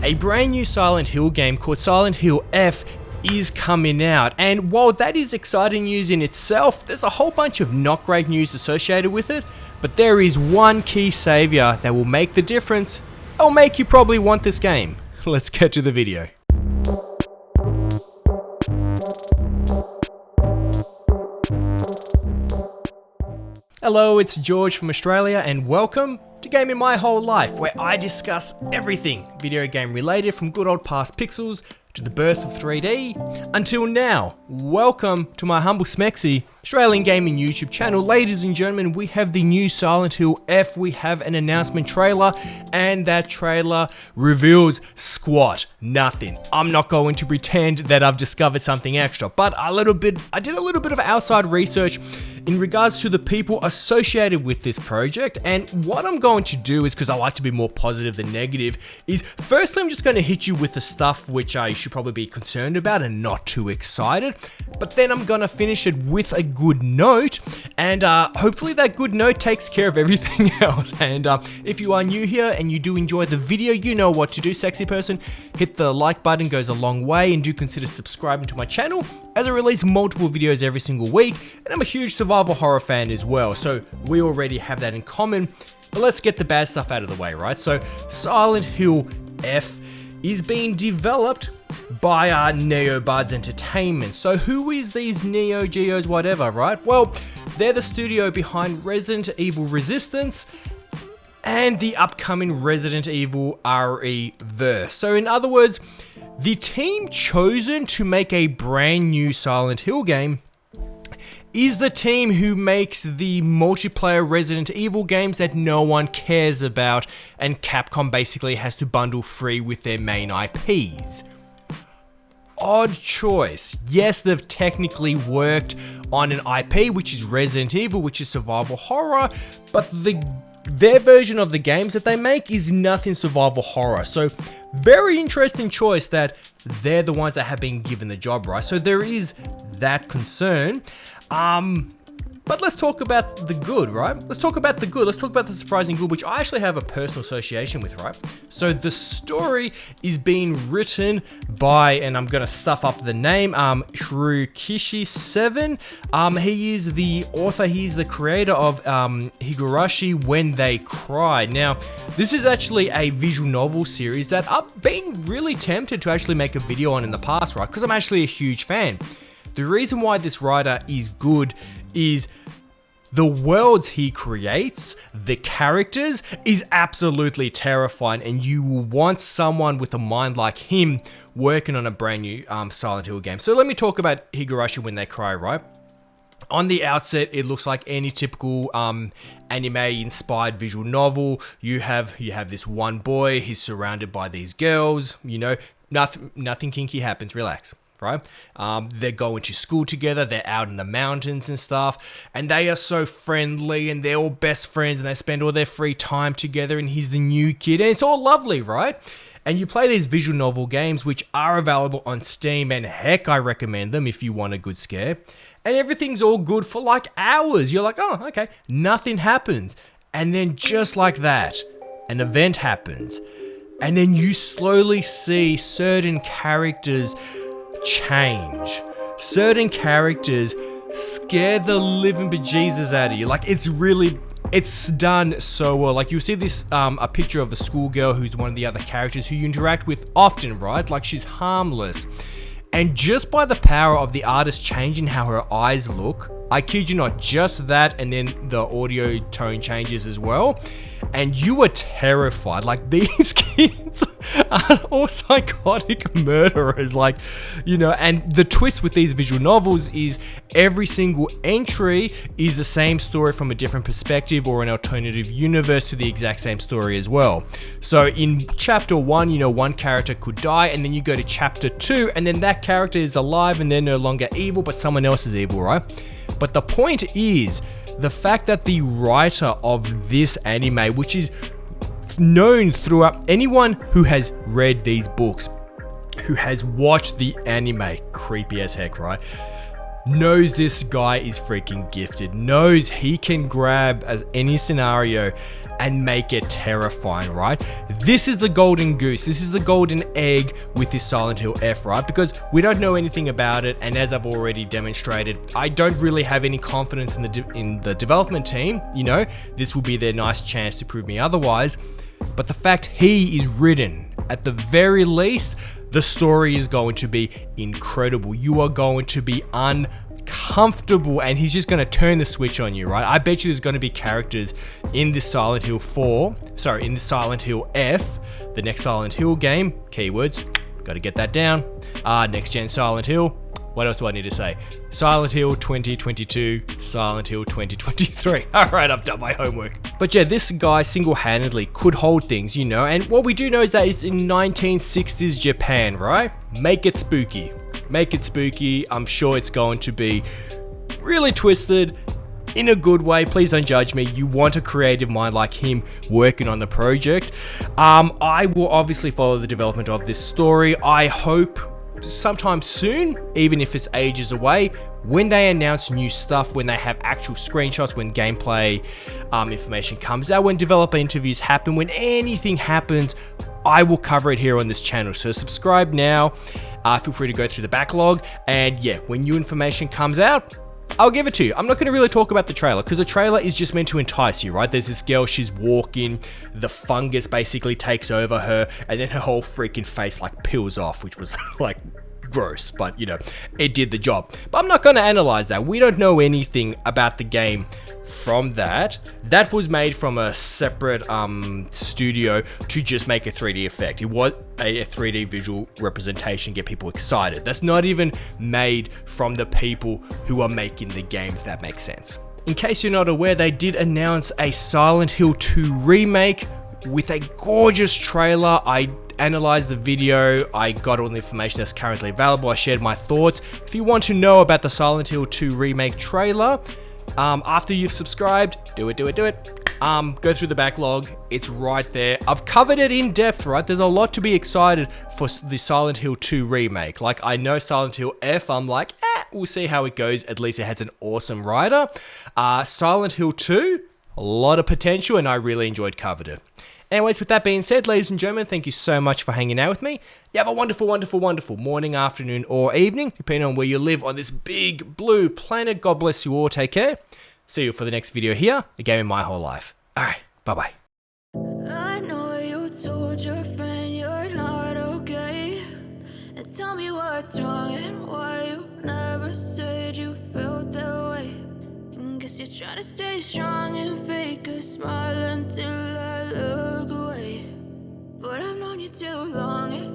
A brand new Silent Hill game called Silent Hill F is coming out, and while that is exciting news in itself, there's a whole bunch of not great news associated with it, but there is one key savior that will make the difference. It'll make you probably want this game. Let's get to the video. Hello, it's George from Australia and welcome to Gaming My Whole Life, where I discuss everything video game related from good old past pixels to the birth of 3D until now. Welcome to my humble smexy Australian gaming YouTube channel. Ladies and gentlemen, we have the new Silent Hill F. We have an announcement trailer, and that trailer reveals squat nothing. I'm not going to pretend that I've discovered something extra, but I did a little bit of outside research in regards to the people associated with this project, and what I'm going to do is, because I like to be more positive than negative, is firstly I'm just going to hit you with the stuff which I should probably be concerned about and not too excited, but then I'm going to finish it with a good note, and hopefully that good note takes care of everything else. And if you are new here and you do enjoy the video, you know what to do, sexy person. Hit the like button, goes a long way, and do consider subscribing to my channel, as I release multiple videos every single week, and I'm a huge survival horror fan as well, so we already have that in common. But let's get the bad stuff out of the way, right? So Silent Hill F is being developed by NeoBuds Entertainment. So who is these Neo Geos whatever, right? Well, they're the studio behind Resident Evil Resistance and the upcoming Resident Evil RE verse. So in other words, the team chosen to make a brand new Silent Hill game is the team who makes the multiplayer Resident Evil games that no one cares about, and Capcom basically has to bundle free with their main IPs. Odd choice. Yes, they've technically worked on an IP, which is Resident Evil, which is survival horror, but their version of the games that they make is nothing survival horror. So very interesting choice that they're the ones that have been given the job, right? So there is that concern. But let's talk about the good, right? Let's talk about the good. Let's talk about the surprising good, which I actually have a personal association with, right? So the story is being written by, and I'm gonna stuff up the name, Higurashi He is the author, he's the creator of Higurashi When They Cry. Now, this is actually a visual novel series that I've been really tempted to actually make a video on in the past, right? Because I'm actually a huge fan. The reason why this writer is good is the worlds he creates, the characters, is absolutely terrifying, and you will want someone with a mind like him working on a brand new Silent Hill game. So let me talk about Higurashi When They Cry, right? On the outset, it looks like any typical anime-inspired visual novel. You have this one boy, he's surrounded by these girls, you know, nothing kinky happens, relax. Right? They're going to school together, they're out in the mountains and stuff, and they are so friendly, and they're all best friends, and they spend all their free time together, and he's the new kid, and it's all lovely, right? And you play these visual novel games, which are available on Steam, and heck, I recommend them if you want a good scare, and everything's all good for like hours. You're like, oh, okay, nothing happens, and then just like that, an event happens, and then you slowly see certain characters change. Certain characters scare the living bejesus out of you. Like, it's done so well. Like, you see this a picture of a schoolgirl who's one of the other characters who you interact with often, right? Like, she's harmless, and just by the power of the artist changing how her eyes look, I kid you not, just that, and then the audio tone changes as well, and you are terrified. Like, these kids are all psychotic murderers, like, you know. And the twist with these visual novels is every single entry is the same story from a different perspective or an alternative universe to the exact same story as well. So in chapter 1, you know, one character could die, and then you go to chapter 2, and then that character is alive and they're no longer evil, but someone else is evil, right? But the point is the fact that the writer of this anime, which is known throughout, anyone who has read these books, who has watched the anime, creepy as heck, right? knows this guy is freaking gifted, knows he can grab as any scenario and make it terrifying, right? This is the golden goose, this is the golden egg with this Silent Hill F, right? Because we don't know anything about it, and as I've already demonstrated, I don't really have any confidence in the development team. You know, this will be their nice chance to prove me otherwise. But the fact he is written, at the very least, the story is going to be incredible. You are going to be uncomfortable, and he's just going to turn the switch on you, right? I bet you there's going to be characters in this Silent Hill in the Silent Hill F, the next Silent Hill game, keywords, got to get that down, next gen Silent Hill. What else do I need to say? Silent Hill 2022, Silent Hill 2023. All right, I've done my homework. But yeah, this guy single-handedly could hold things, you know, and what we do know is that it's in 1960s Japan, right? Make it spooky. Make it spooky. I'm sure it's going to be really twisted in a good way. Please don't judge me. You want a creative mind like him working on the project. I will obviously follow the development of this story. I hope sometime soon, even if it's ages away, when they announce new stuff, when they have actual screenshots, when gameplay information comes out, when developer interviews happen, when anything happens, I will cover it here on this channel. So subscribe now. Feel free to go through the backlog, and yeah, when new information comes out, I'll give it to you. I'm not going to really talk about the trailer, because the trailer is just meant to entice you, right? There's this girl, she's walking, the fungus basically takes over her, and then her whole freaking face like peels off, which was like gross, but you know, it did the job. But I'm not going to analyze that. We don't know anything about the game from that. That was made from a separate studio to just make a 3D effect. It was a 3D visual representation, get people excited. That's not even made from the people who are making the game, if that makes sense. In case you're not aware, they did announce a Silent Hill 2 remake with a gorgeous trailer. I analyzed the video, I got all the information that's currently available, I shared my thoughts. If you want to know about the Silent Hill 2 remake trailer, after you've subscribed, do it. Go through the backlog, it's right there. I've covered it in depth, right? There's a lot to be excited for the Silent Hill 2 remake. Like, I know Silent Hill F, I'm like, we'll see how it goes. At least it has an awesome writer. Silent Hill 2, a lot of potential, and I really enjoyed covered it. Anyways, with that being said, ladies and gentlemen, thank you so much for hanging out with me. You have a wonderful, wonderful, wonderful morning, afternoon, or evening, depending on where you live on this big blue planet. God bless you all. Take care. See you for the next video here, A Game in My Whole Life. All right, bye-bye. I know you told your friend you're not okay, and tell me what's wrong and why you never said you felt that way. And guess you're trying to stay strong and fake a smile until I look away. But I've known you too long.